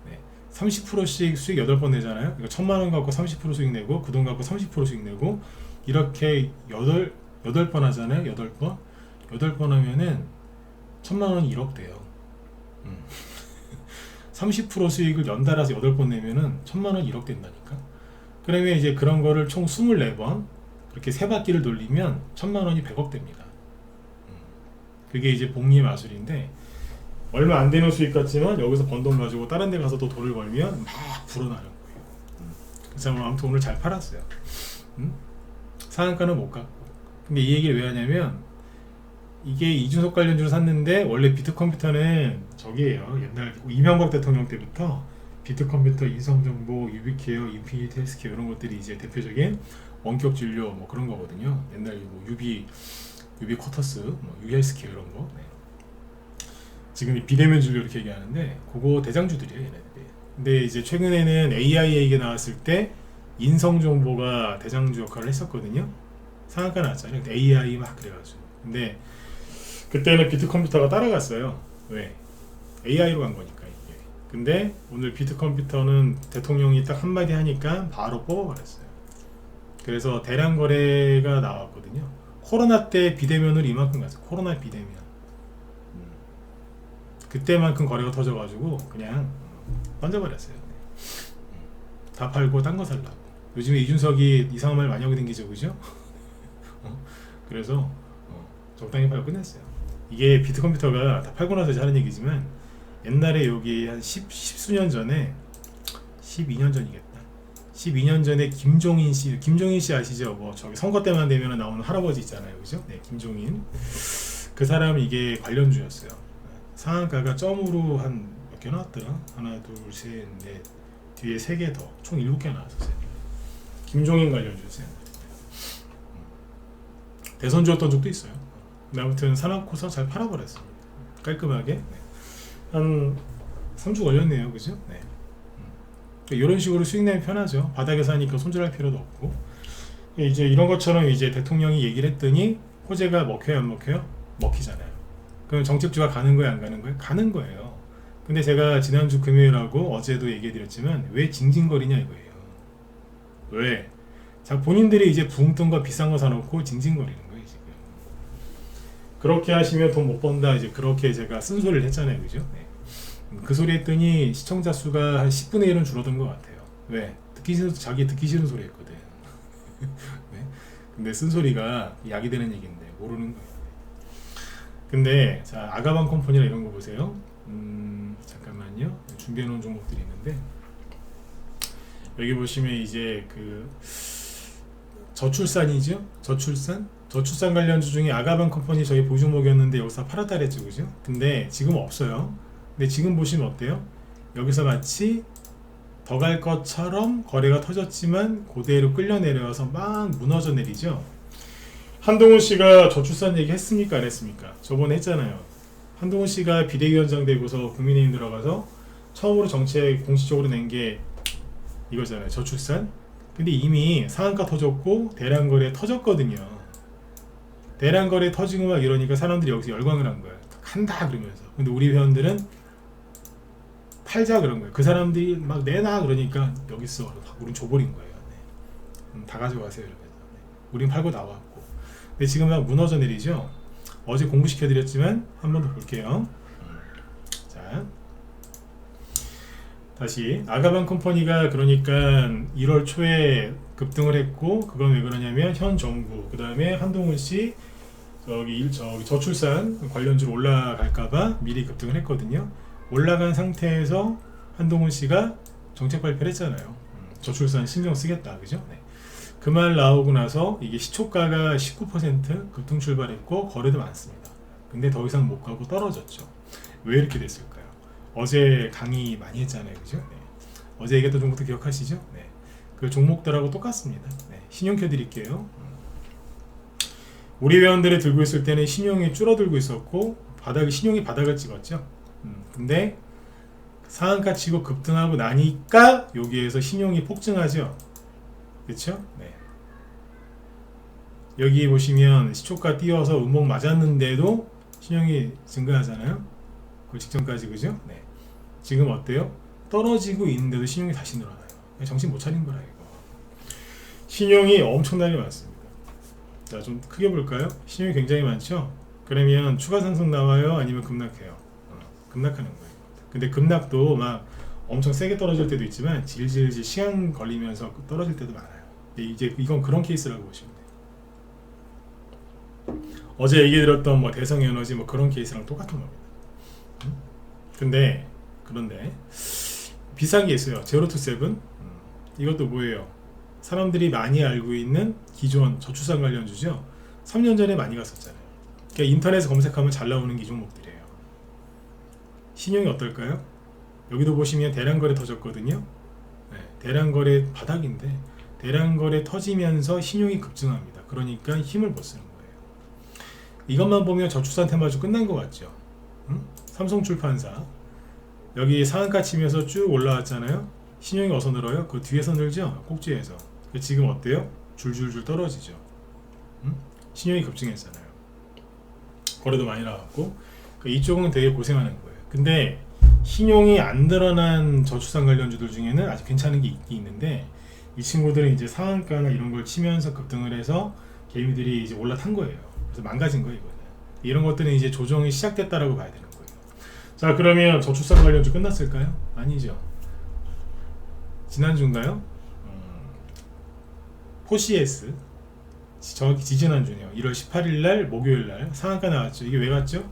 네. 30%씩 수익 8번 내잖아요. 이거 1,000만원 갖고 30% 수익 내고 그 돈 갖고 30% 수익 내고 이렇게 8번 하잖아요. 8번 8번 하면은 1,000만원이 1억 돼요. 30% 수익을 연달아서 8번 내면은 1,000만원 1억 된다니까. 그러면 이제 그런 거를 총 24번 그렇게 3바퀴를 돌리면 1,000만원이 100억 됩니다. 그게 이제 복리의 마술인데 얼마 안 되는 수익 같지만 여기서 번 돈 가지고 다른 데 가서 또 돈을 벌면 막 불어나는 거예요. 그래서 아무튼 오늘 잘 팔았어요. 상한가는 못 갔고. 근데 이 얘기를 왜 하냐면 이게 이준석 관련주로 샀는데 원래 비트컴퓨터는 저기예요. 옛날 이명박 대통령 때부터 비트컴퓨터, 인성정보, 유비케어, 인피니티 헬스케어 이런 것들이 이제 대표적인 원격 진료 뭐 그런 거거든요. 옛날 뭐 유비쿼터스, 뭐 유헬스케어 이런 거. 네. 지금 비대면 진료 이렇게 얘기하는데 그거 대장주들이에요, 얘네들이. 근데 이제 최근에는 AI 얘기가 나왔을 때 인성정보가 대장주 역할을 했었거든요. 상한가 났잖아요. AI 막 그래가지고. 근데 그때는 비트컴퓨터가 따라갔어요. 왜? AI로 간 거니까 이게. 근데 오늘 비트컴퓨터는 대통령이 딱 한마디 하니까 바로 뽑아버렸어요. 그래서 대량 거래가 나왔거든요. 코로나 때 비대면으로 이만큼 갔어요. 코로나 비대면. 그때만큼 거래가 터져가지고 그냥 던져버렸어요. 다 팔고 딴 거 살라고. 요즘에 이준석이 이상한 말 많이 하고 댕기죠, 그죠? 그래서 적당히 팔고 끝냈어요. 이게 비트컴퓨터가 다 팔고 나서 하는 얘기지만 옛날에 여기 한 10수년 전에 12년 전이겠다. 12년 전에 김종인 씨 아시죠? 뭐 저기 선거 때만 되면 나오는 할아버지 있잖아요, 그죠? 네, 김종인. 그 사람 이게 관련주였어요. 상한가가 점으로 한 몇 개 나왔더라? 하나, 둘, 셋, 넷. 뒤에 3개 더. 총 7개 나왔었어요. 김종인 관련주였어요. 대선주였던 적도 있어요. 근데 아무튼 사놓고서 잘 팔아버렸습니다. 깔끔하게. 네. 한 3주 걸렸네요, 그죠? 네. 이런 식으로 수익 내면 편하죠. 바닥에 사니까 손절할 필요도 없고. 이제 이런 것처럼 이제 대통령이 얘기를 했더니 호재가 먹혀요, 안 먹혀요? 먹히잖아요. 그럼 정책주가 가는 거예요, 안 가는 거예요? 가는 거예요. 근데 제가 지난주 금요일하고 어제도 얘기해드렸지만 왜 징징거리냐 이거예요. 왜? 자, 본인들이 이제 붕 뜬 거 비싼 거 사놓고 징징거리는 거예요, 지금. 그렇게 하시면 돈 못 번다, 이제 그렇게 제가 쓴소리를 했잖아요, 그죠? 네. 그 소리 했더니 시청자 수가 한 10분의 1은 줄어든 것 같아요. 왜? 자기 듣기 싫은 소리 했거든. 네? 근데 쓴소리가 약이 되는 얘기인데 모르는 거예요. 근데 자, 아가방 컴퍼니나 이런 거 보세요. 잠깐만요. 준비해 놓은 종목들이 있는데 여기 보시면 이제 그 저출산이죠. 저출산 관련주 중에 아가방 컴퍼니 저희 보조목이었는데 여기서 팔았다 그랬죠, 그죠? 근데 지금 없어요. 근데 지금 보시면 어때요? 여기서 마치 더 갈 것처럼 거래가 터졌지만 그대로 끌려 내려와서 막 무너져 내리죠. 한동훈 씨가 저출산 얘기 했습니까? 안 했습니까? 저번에 했잖아요. 한동훈 씨가 비대위원장 되고서 국민의힘 들어가서 처음으로 정책 공식적으로 낸 게 이거잖아요. 저출산. 근데 이미 상한가 터졌고 대량거래 터졌거든요. 대량거래 터지고 막 이러니까 사람들이 여기서 열광을 한 거예요. 한다 그러면서. 근데 우리 회원들은 팔자 그런 거예요. 그 사람들이 막 내놔 그러니까 여기서 우린 줘버린 거예요. 네. 다 가져가세요 이러면서. 네. 우린 팔고 나왔고. 근데 지금 막 무너져 내리죠. 어제 공부시켜드렸지만 한 번 더 볼게요. 자, 다시 아가방 컴퍼니가 그러니까 1월 초에 급등을 했고 그건 왜 그러냐면 현 정부 그 다음에 한동훈 씨 저기 저출산 관련주로 올라갈까봐 미리 급등을 했거든요. 올라간 상태에서 한동훈 씨가 정책 발표를 했잖아요. 저출산 신경 쓰겠다, 그죠? 네. 그 말 나오고 나서 이게 시초가가 19% 급등 출발했고 거래도 많습니다. 근데 더 이상 못 가고 떨어졌죠. 왜 이렇게 됐을까요? 어제 강의 많이 했잖아요, 그죠? 네. 어제 얘기했던 종목도 기억하시죠? 네. 그 종목들하고 똑같습니다. 네. 신용 켜드릴게요. 우리 회원들이 들고 있을 때는 신용이 줄어들고 있었고 신용이 바닥을 찍었죠. 근데 상한가 치고 급등하고 나니까 여기에서 신용이 폭증하죠. 그쵸? 네. 여기 보시면 시초가 띄워서 음봉 맞았는데도 신용이 증가하잖아요. 그 직전까지, 그죠? 네. 지금 어때요? 떨어지고 있는데도 신용이 다시 늘어나요. 정신 못 차린 거라 이거. 신용이 엄청나게 많습니다. 자, 좀 크게 볼까요? 신용이 굉장히 많죠? 그러면 추가 상승 나와요? 아니면 급락해요? 급락하는 거예요. 근데 급락도 막 엄청 세게 떨어질 때도 있지만 질질질 시간 걸리면서 떨어질 때도 많아요. 이제 이건 그런 케이스라고 보시면 돼요. 어제 얘기 드렸던 뭐 대성에너지 뭐 그런 케이스랑 똑같은 겁니다. 그런데 비싼 게 있어요. 제로투세븐. 이것도 뭐예요? 사람들이 많이 알고 있는 기존 저출산 관련주죠. 3년 전에 많이 갔었잖아요. 그러니까 인터넷에 검색하면 잘 나오는 이 종목들이에요. 신용이 어떨까요? 여기도 보시면 대량거래 터졌거든요. 네, 대량거래 바닥인데 대량거래 터지면서 신용이 급증합니다. 그러니까 힘을 못 쓰는 거예요. 이것만 보면 저출산 테마주 끝난 것 같죠? 삼성출판사 여기 상한가 치면서 쭉 올라왔잖아요. 신용이 어디서 늘어요? 그 뒤에서 늘죠? 꼭지에서. 지금 어때요? 줄줄줄 떨어지죠. 신용이 급증했잖아요. 거래도 많이 나왔고 이쪽은 되게 고생하는 거예요. 근데 신용이 안 드러난 저출산 관련주들 중에는 아직 괜찮은 게 있긴 있는데 이 친구들은 이제 상한가나 이런 걸 치면서 급등을 해서 개미들이 이제 올라탄 거예요. 그래서 망가진 거예요, 이거는. 이런 것들은 이제 조정이 시작됐다라고 봐야 되는 거예요. 자, 그러면 저출산 관련주 끝났을까요? 아니죠. 지난주인가요? 포시에스 정확히 지지난주네요. 1월 18일날 목요일날 상한가 나왔죠. 이게 왜 갔죠?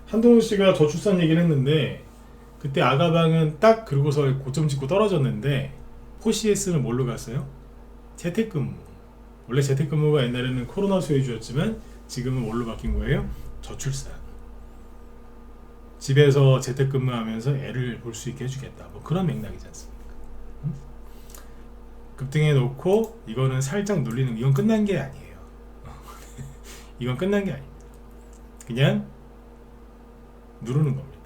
한동훈 씨가 저출산 얘기를 했는데 그때 아가방은 딱 그러고서 고점 찍고 떨어졌는데 포시에스는 뭘로 갔어요? 재택근무. 원래 재택근무가 옛날에는 코로나 수혜주였지만 지금은 뭘로 바뀐 거예요? 저출산. 집에서 재택근무하면서 애를 볼 수 있게 해주겠다. 뭐 그런 맥락이지 않습니까? 급등해 놓고 이거는 살짝 눌리는, 이건 끝난 게 아니에요. 이건 끝난 게 아닙니다. 그냥 누르는 겁니다.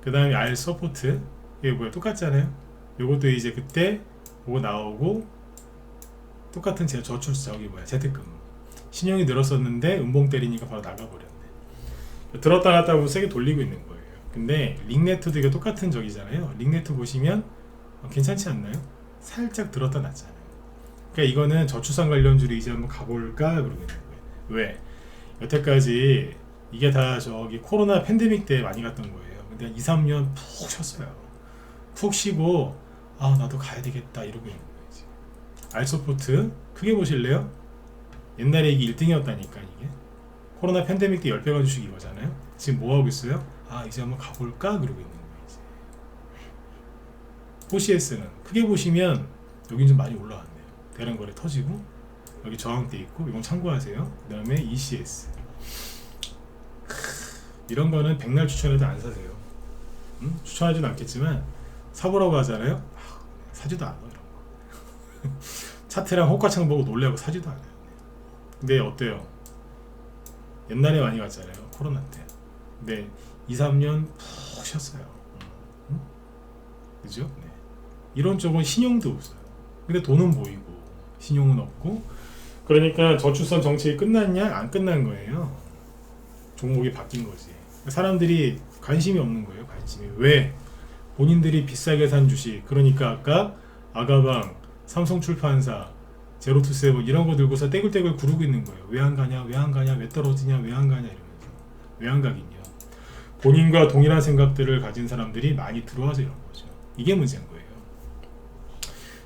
그 다음에 R 서포트, 이게 뭐야? 똑같잖아요. 요것도 이제 그때 그거 나오고 똑같은 저출산, 저기 뭐야? 재택근무. 신용이 늘었었는데 음봉 때리니까 바로 나가버렸네. 들었다 놨다 하고 세게 돌리고 있는 거예요. 근데 링네트도 이게 똑같은 적이잖아요. 링네트 보시면 괜찮지 않나요? 살짝 들었다 놨잖아요. 그러니까 이거는 저출산 관련주로 이제 한번 가볼까 그러고 있는 거예요. 왜? 여태까지 이게 다 저기 코로나 팬데믹 때 많이 갔던 거예요. 근데 2-3년 푹 쉬었어요. 푹 쉬고 나도 가야 되겠다 이러고 있는 거예요. 지금. 알서포트 크게 보실래요? 옛날에 이게 1등이었다니까 이게. 코로나 팬데믹 때 10배가 주식 이거잖아요. 지금 뭐 하고 있어요? 이제 한번 가볼까 그러고 있는 거예요. 이제. OCS는 크게 보시면 여긴 좀 많이 올라왔네요. 대량 거래 터지고 여기 저항대 있고 이건 참고하세요. 그 다음에 ECS 이런 거는 백날 추천해도 안 사세요. 추천하지도 않겠지만 사보라고 하잖아요. 사지도 않아 이런 거. 차트랑 호가창 보고 놀래고 사지도 않아요. 근데 어때요? 옛날에 많이 갔잖아요. 코로나 때. 근데 2-3년 푹 쉬었어요. 그죠? 네. 이런 쪽은 신용도 없어요. 근데 돈은 보이고 신용은 없고, 그러니까 저출산 정책이 끝났냐? 안 끝난 거예요. 종목이 바뀐 거지. 사람들이 관심이 없는 거예요. 관심이. 왜? 본인들이 비싸게 산 주식, 그러니까 아까 아가방, 삼성출판사, 제로투세븐 이런 거 들고서 떼굴떼굴 구르고 있는 거예요. 왜 안 가냐? 왜 안 가냐? 왜 떨어지냐? 왜 안 가냐? 이러면서. 왜 안 가긴요? 본인과 동일한 생각들을 가진 사람들이 많이 들어와서 이런 거죠. 이게 문제인 거예요.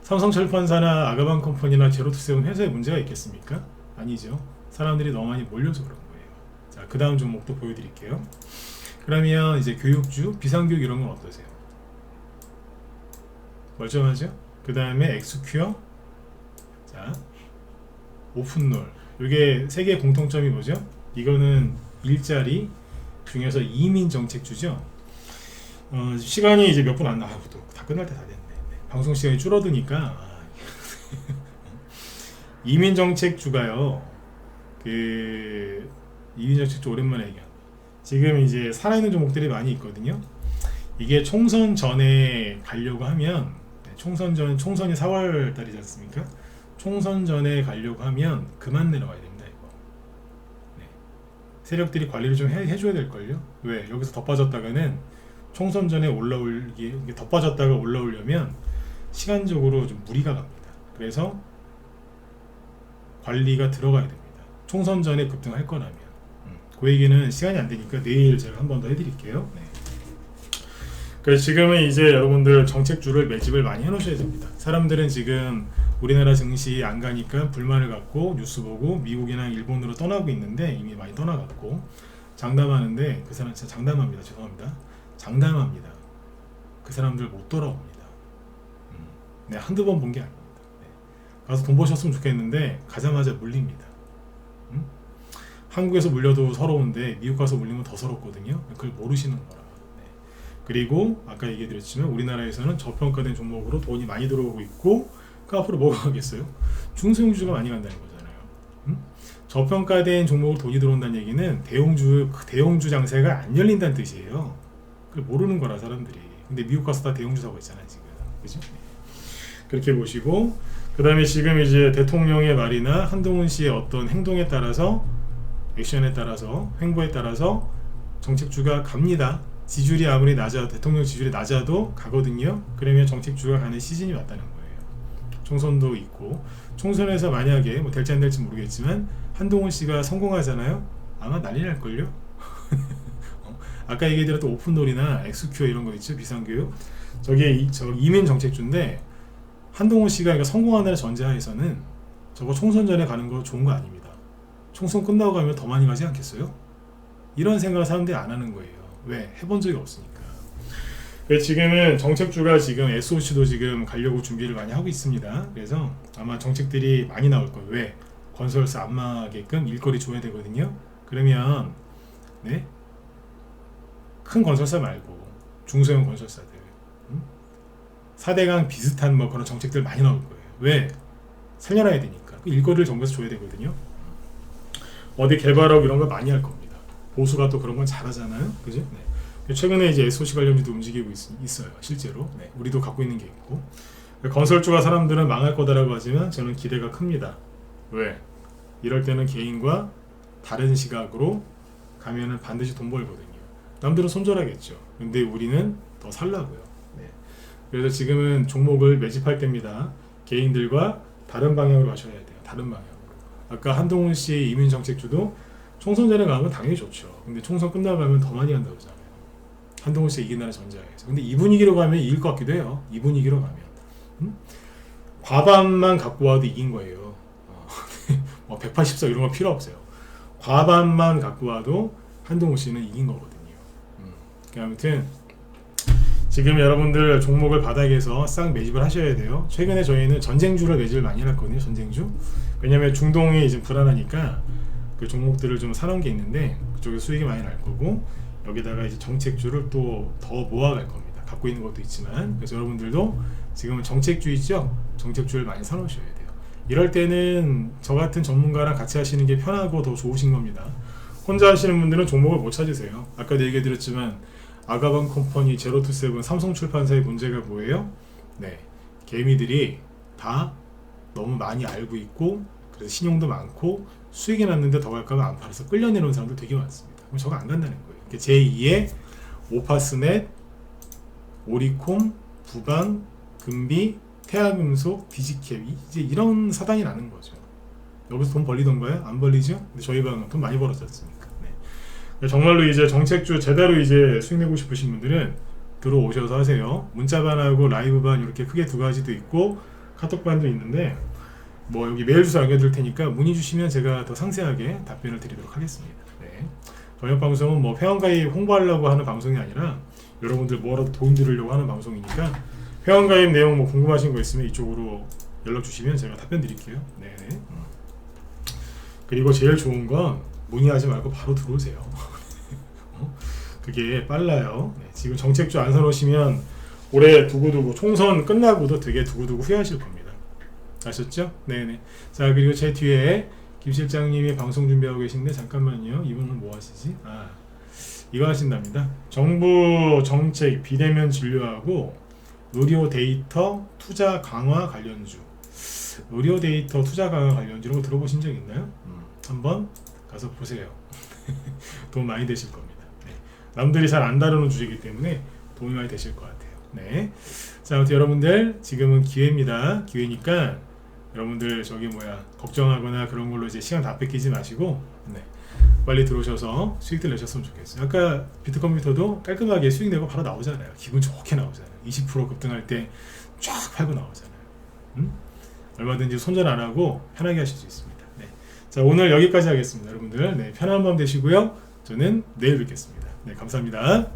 삼성철판사나 아가방컴퍼니나 제로투세븐 회사에 문제가 있겠습니까? 아니죠. 사람들이 너무 많이 몰려서 그런 거예요. 자, 그 다음 종목도 보여드릴게요. 그러면 이제 교육주, 비상교육 이런 건 어떠세요? 멀쩡하죠? 그 다음에 엑스큐어, 자, 오픈롤. 이게 세 개의 공통점이 뭐죠? 이거는 일자리 중에서 이민 정책주죠. 시간이 이제 몇 분 안 나가고 다 끝날 때 다 됐네. 방송 시간이 줄어드니까 이민 정책주가요. 이민 정책주 오랜만에 얘기한. 지금 이제 살아있는 종목들이 많이 있거든요. 이게 총선 전에 가려고 하면, 총선이 4월 달이지 않습니까? 총선 전에 가려고 하면 그만 내려와야 됩니다. 이거. 네. 세력들이 관리를 좀 해줘야 될걸요. 왜? 여기서 더 빠졌다가는 총선 전에 더 빠졌다가 올라오려면 시간적으로 좀 무리가 갑니다. 그래서 관리가 들어가야 됩니다. 총선 전에 급등할 거라면. 그 얘기는 시간이 안 되니까 내일 제가 한 번 더 해드릴게요. 네. 그래서 지금은 이제 여러분들 정책주를 매집을 많이 해놓으셔야 됩니다. 사람들은 지금 우리나라 증시 안 가니까 불만을 갖고 뉴스 보고 미국이나 일본으로 떠나고 있는데, 이미 많이 떠나갔고 장담하는데, 그 사람 진짜 장담합니다. 죄송합니다. 장담합니다. 그 사람들 못 돌아옵니다. 네, 한두 번 본 게 아닙니다. 네. 가서 돈 버셨으면 좋겠는데 가자마자 물립니다. 한국에서 물려도 서러운데 미국 가서 물리면 더 서럽거든요. 그걸 모르시는 거라. 네. 그리고 아까 얘기드렸지만 우리나라에서는 저평가된 종목으로 돈이 많이 들어오고 있고, 그 앞으로 뭐가 가겠어요? 중소형주가 많이 간다는 거잖아요. 저평가된 종목으로 돈이 들어온다는 얘기는 대형주 장세가 안 열린다는 뜻이에요. 그걸 모르는 거라 사람들이. 근데 미국 가서 다 대형주 사고 있잖아요 지금. 그죠? 그렇게 보시고, 그 다음에 지금 이제 대통령의 말이나 한동훈 씨의 어떤 행동에 따라서, 액션에 따라서, 행보에 따라서 정책주가 갑니다. 지지율이 아무리 대통령 지지율이 낮아도 가거든요. 그러면 정책주가 가는 시즌이 왔다는 거예요. 총선도 있고, 총선에서 만약에 뭐 될지 안 될지 모르겠지만 한동훈 씨가 성공하잖아요. 아마 난리 날걸요. 아까 얘기드렸던 오픈롤이나 엑스큐어 이런 거 있죠. 비상교육. 저게 이민 정책주인데, 한동훈 씨가 성공한다는 전제하에서는 저거 총선 전에 가는 거 좋은 거 아닙니다. 총선 끝나고 가면 더 많이 가지 않겠어요? 이런 생각을 사람들이 안 하는 거예요. 왜? 해본 적이 없으니까. 지금은 정책주가 지금 SOC도 지금 가려고 준비를 많이 하고 있습니다. 그래서 아마 정책들이 많이 나올 거예요. 왜? 건설사 안 망하게끔 일거리 줘야 되거든요. 그러면 네? 큰 건설사 말고 중소형 건설사들, 4대강 비슷한 뭐 그런 정책들 많이 나올 거예요. 왜? 살려놔야 되니까. 그 일거리를 정부에서 줘야 되거든요. 어디 개발하고 이런 거 많이 할 겁니다. 보수가 또 그런 건 잘하잖아요. 그죠? 네. 최근에 이제 SOC 관련주도 움직이고 있어요. 실제로. 네. 우리도 갖고 있는 게 있고. 건설주가 사람들은 망할 거다라고 하지만 저는 기대가 큽니다. 왜? 이럴 때는 개인과 다른 시각으로 가면은 반드시 돈 벌거든요. 남들은 손절하겠죠. 근데 우리는 더 살라고요. 네. 그래서 지금은 종목을 매집할 때입니다. 개인들과 다른 방향으로 가셔야 돼요. 다른 방향으로. 아까 한동훈 씨 이민 정책주도 총선 전에 가면 당연히 좋죠. 근데 총선 끝나고 가면 더 많이 간다고 하잖아요. 한동훈 씨가 이긴다는 전제하에서. 근데 이 분위기로 가면 이길 것 같기도 해요. 이 분위기로 가면. 과반만 갖고 와도 이긴 거예요. 뭐 180석 이런 거 필요 없어요. 과반만 갖고 와도 한동훈 씨는 이긴 거거든요. 아무튼 지금 여러분들 종목을 바닥에서 싹 매집을 하셔야 돼요. 최근에 저희는 전쟁주를 매집을 많이 해놨거든요. 전쟁주. 왜냐면 중동이 이제 불안하니까 그 종목들을 좀 사놓은 게 있는데 그쪽에 수익이 많이 날 거고, 여기다가 이제 정책주를 또 더 모아갈 겁니다. 갖고 있는 것도 있지만. 그래서 여러분들도 지금은 정책주 있죠? 정책주를 많이 사놓으셔야 돼요. 이럴 때는 저 같은 전문가랑 같이 하시는 게 편하고 더 좋으신 겁니다. 혼자 하시는 분들은 종목을 못 찾으세요. 아까도 얘기 드렸지만 아가방 컴퍼니, 제로투세븐, 삼성출판사의 문제가 뭐예요? 네, 개미들이 다 너무 많이 알고 있고, 그래서 신용도 많고 수익이 났는데 더 갈까봐 안 팔아서 끌려내는 사람도 되게 많습니다. 그럼 저거 안 간다는 거예요. 제2의 오파스넷, 오리콤, 부방, 금비, 태아금속, 디지캡, 이제 이런 사단이 나는 거죠. 여기서 돈 벌리던가요? 안 벌리죠? 근데 저희 방은 돈 많이 벌었지 않습니까? 네. 정말로 이제 정책주 제대로 이제 수익 내고 싶으신 분들은 들어오셔서 하세요. 문자반하고 라이브반 이렇게 크게 두 가지도 있고 카톡반도 있는데, 뭐 여기 메일 주소 알려드릴 테니까 문의 주시면 제가 더 상세하게 답변을 드리도록 하겠습니다. 네. 저녁 방송은 뭐 회원가입 홍보하려고 하는 방송이 아니라 여러분들 뭐라도 도움 드리려고 하는 방송이니까, 회원가입 내용 뭐 궁금하신 거 있으면 이쪽으로 연락 주시면 제가 답변 드릴게요. 네네. 그리고 제일 좋은 건 문의하지 말고 바로 들어오세요. 그게 빨라요. 네, 지금 정책주 안 사놓으시면 올해 두고두고 총선 끝나고도 되게 두고두고 후회하실 겁니다. 아셨죠? 네네. 자, 그리고 제 뒤에 김 실장님이 방송 준비하고 계신데, 잠깐만요. 이분은 뭐 하시지? 이거 하신답니다. 정부 정책 비대면 진료하고 의료 데이터 투자 강화 관련주. 의료 데이터 투자 강화 관련주라고 들어보신 적 있나요? 한번 가서 보세요. 도움 많이 되실 겁니다. 네. 남들이 잘 안 다루는 주제이기 때문에 도움이 많이 되실 것 같아요. 네. 자, 아무튼 여러분들 지금은 기회입니다. 기회니까 여러분들 걱정하거나 그런 걸로 이제 시간 다 뺏기지 마시고, 네, 빨리 들어오셔서 수익들 내셨으면 좋겠어요. 아까 비트컴퓨터도 깔끔하게 수익 내고 바로 나오잖아요. 기분 좋게 나오잖아요. 20% 급등할 때 쫙 팔고 나오잖아요. 얼마든지 손절 안 하고 편하게 하실 수 있습니다. 네. 자, 오늘 여기까지 하겠습니다. 여러분들, 네, 편안한 밤 되시고요. 저는 내일 뵙겠습니다. 네, 감사합니다.